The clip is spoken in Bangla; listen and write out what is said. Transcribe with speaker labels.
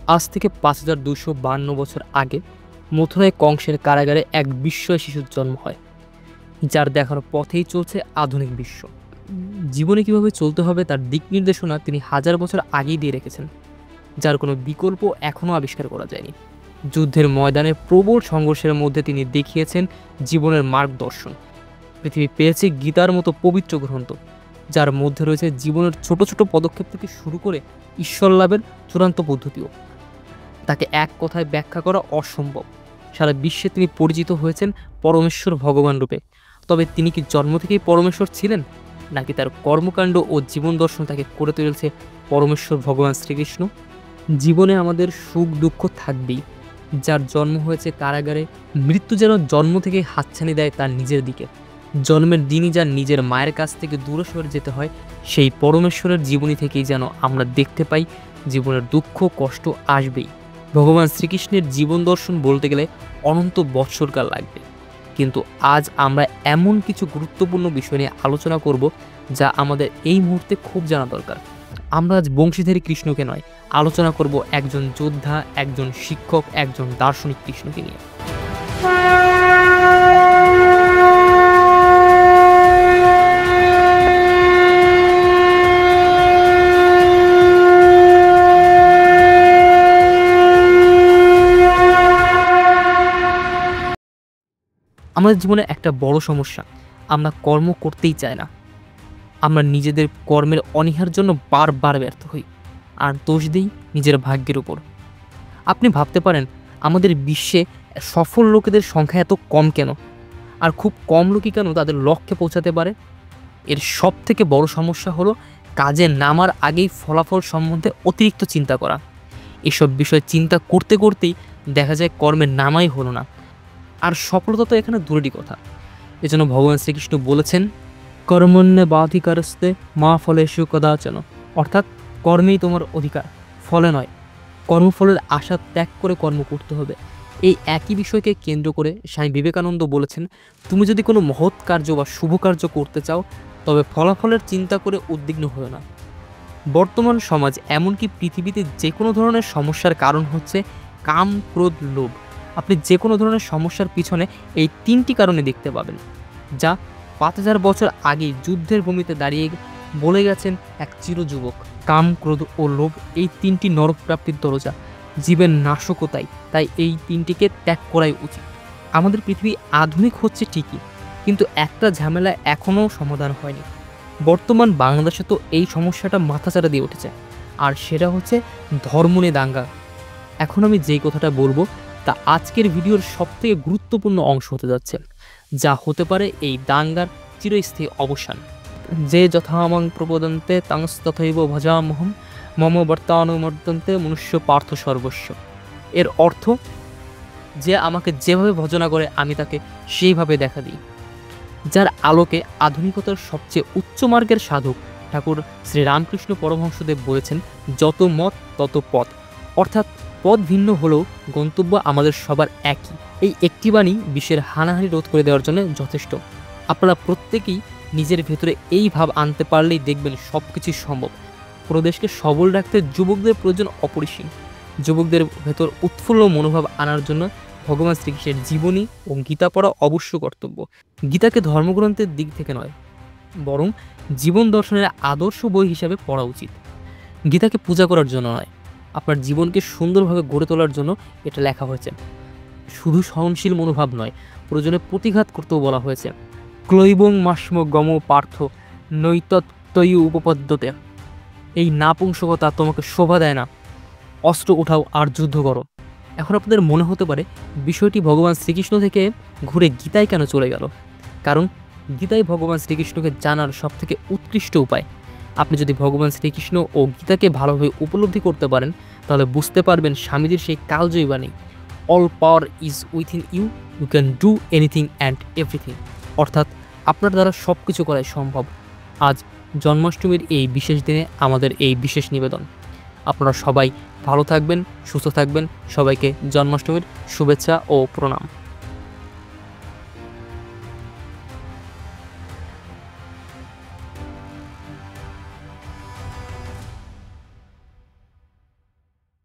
Speaker 1: আজ থেকে 5252 বছর আগে মথুরায় কংসের কারাগারে এক বিস্ময় শিশুর জন্ম হয়, যার দেখার পথেই চলছে আধুনিক বিশ্ব। জীবনে কিভাবে চলতে হবে তার দিক নির্দেশনা তিনি হাজার বছর আগেই দিয়ে রেখেছেন, যার কোনো বিকল্প এখনও আবিষ্কার করা যায়নি। যুদ্ধের ময়দানে প্রবল সংঘর্ষের মধ্যে তিনি দেখিয়েছেন জীবনের মার্গদর্শন। পৃথিবী পেয়েছে গীতার মতো পবিত্র গ্রন্থ, যার মধ্যে রয়েছে জীবনের ছোট ছোট পদক্ষেপ থেকে শুরু করে ঈশ্বর লাভের চূড়ান্ত পদ্ধতিও। তাকে এক কথায় ব্যাখ্যা করা অসম্ভব। সারা বিশ্বে তিনি পরিচিত হয়েছেন পরমেশ্বর ভগবান রূপে। তবে তিনি কি জন্ম থেকেই পরমেশ্বর ছিলেন, নাকি তার কর্মকাণ্ড ও জীবন দর্শন তাকে করে তুলেছে পরমেশ্বর ভগবান শ্রীকৃষ্ণ? জীবনে আমাদের সুখ দুঃখ থাকবেই। যার জন্ম হয়েছে কারাগারে, মৃত্যু যেন জন্ম থেকে হাতছানি দেয় তার নিজের দিকে। জন্মের দিনই যার নিজের মায়ের কাছ থেকে দূরে সরে যেতে হয়, সেই পরমেশ্বরের জীবনী থেকেই যেন আমরা দেখতে পাই জীবনের দুঃখ কষ্ট আসবেই। ভগবান শ্রীকৃষ্ণের জীবন দর্শন বলতে গেলে অনন্ত বৎসরকাল লাগবে, কিন্তু আজ আমরা এমন কিছু গুরুত্বপূর্ণ বিষয় নিয়ে আলোচনা করব যা আমাদের এই মুহূর্তে খুব জানা দরকার। আমরা আজ বংশীধারী কৃষ্ণকে নয়, আলোচনা করব একজন যোদ্ধা, একজন শিক্ষক, একজন দার্শনিক কৃষ্ণকে নিয়ে। আমাদের জীবনে একটা বড় সমস্যা, আমরা কর্ম করতেই চাই না। আমরা নিজেদের কর্মের অনীহার জন্য বারবার ব্যর্থ হই, আর দোষ দিই নিজের ভাগ্যের উপর। আপনি ভাবতে পারেন, আমাদের বিশ্বে সফল লোকেদের সংখ্যা এত কম কেন, আর খুব কম লোকই কেন তাদের লক্ষ্যে পৌঁছাতে পারে? এর সব থেকে বড় সমস্যা হলো কাজে নামার আগেই ফলাফল সম্বন্ধে অতিরিক্ত চিন্তা করা। এসব বিষয়ে চিন্তা করতে করতেই দেখা যায় কর্মের নামাই হলো না, আর সফলতা তো এখানে দূরেরই কথা। এজন্য ভগবান শ্রীকৃষ্ণ বলেছেন, কর্মণ্যে বাধিকারস্তে মা ফলেষু কদাচন, অর্থাৎ কর্মেই তোমার অধিকার, ফলে নয়। কর্মফলের আশা ত্যাগ করে কর্ম করতে হবে। এই একই বিষয়কে কেন্দ্র করে স্বামী বিবেকানন্দ বলেছেন, তুমি যদি কোনো মহৎ কার্য বা শুভ কার্য করতে চাও, তবে ফলাফলের চিন্তা করে উদ্বিগ্ন হও না। বর্তমান সমাজ, এমনকি পৃথিবীতে যে কোনো ধরনের সমস্যার কারণ হচ্ছে কাম, ক্রোধ, লোভ। আপনি যে কোনো ধরনের সমস্যার পিছনে এই তিনটি কারণে দেখতে পাবেন, যা 5000 বছর আগে যুদ্ধের ভূমিতে দাঁড়িয়ে বলে গেছেন এক চিরযুবক। কাম, ক্রোধ ও লোভ এই তিনটি নরক প্রাপ্তির দরজা, জীবের নাশকতাই। তাই এই তিনটিকে ত্যাগ করাই উচিত। আমাদের পৃথিবী আধুনিক হচ্ছে ঠিকই, কিন্তু একটা ঝামেলা এখনও সমাধান হয়নি। বর্তমান বাংলাদেশে তো এই সমস্যাটা মাথাচাড়া দিয়ে উঠেছে, আর সেটা হচ্ছে ধর্ম নিয়ে দাঙ্গা। এখন আমি যেই কথাটা বলবো তা আজকের ভিডিওর সবথেকে গুরুত্বপূর্ণ অংশ হতে যাচ্ছে, যা হতে পারে এই দাঙ্গার চিরস্থায়ী অবসান। যে যথামাং প্রবদন্তে তাংস্তথৈব ভজামহম মম বর্তানুমর্দন্তে মনুষ্য পার্থ সর্বস্ব। এর অর্থ, যে আমাকে যেভাবে ভজনা করে আমি তাকে সেইভাবে দেখা দিই। যার আলোকে আধুনিকতার সবচেয়ে উচ্চ মার্গের সাধক ঠাকুর শ্রী রামকৃষ্ণ পরমহংসদেব বলেছেন, যত মত তত পথ, অর্থাৎ পথ ভিন্ন হলেও গন্তব্য আমাদের সবার একই। এই একটি বাণী বিশ্বের হানাহানি রোধ করে দেওয়ার জন্য যথেষ্ট। আপনারা প্রত্যেকেই নিজের ভেতরে এই ভাব আনতে পারলেই দেখবেন সব কিছুই সম্ভব। পুরো দেশকে সবল রাখতে যুবকদের প্রয়োজন অপরিসীম। যুবকদের ভেতর উৎফুল্ল মনোভাব আনার জন্য ভগবান শ্রীকৃষ্ণের জীবনী ও গীতা পড়া অবশ্য কর্তব্য। গীতাকে ধর্মগ্রন্থের দিক থেকে নয়, বরং জীবন দর্শনের আদর্শ বই হিসাবে পড়া উচিত। গীতাকে পূজা করার জন্য নয়, আপনার জীবনকে সুন্দরভাবে গড়ে তোলার জন্য এটা লেখা হয়েছে। শুধু সহনশীল মনোভাব নয়, প্রয়োজনে প্রতিঘাত করতেও বলা হয়েছে। ক্লৈবং মাস্ম গম পার্থ নৈতত্তয়ু উপপদ্যতে। এই নাপুংসকতা তোমাকে শোভা দেয় না, অস্ত্র উঠাও আর যুদ্ধ করো। এখন আপনাদের মনে হতে পারে বিষয়টি ভগবান শ্রীকৃষ্ণ থেকে ঘুরে গীতায় কেন চলে গেল? কারণ গীতাই ভগবান শ্রীকৃষ্ণকে জানার সবথেকে উৎকৃষ্ট উপায়। আপনি যদি ভগবান শ্রীকৃষ্ণ ও গীতাকে ভালোভাবে উপলব্ধি করতে পারেন, তাহলে বুঝতে পারবেন স্বামীজির সেই কালজয়ী বাণী, all power is within you, you can do anything and everything. অর্থাৎ আপনার দ্বারা সব কিছু করাই সম্ভব। আজ জন্মাষ্টমীর এই বিশেষ দিনে আমাদের এই বিশেষ নিবেদন। আপনারা সবাই ভালো থাকবেন, সুস্থ থাকবেন। সবাইকে জন্মাষ্টমীর শুভেচ্ছা ও প্রণাম।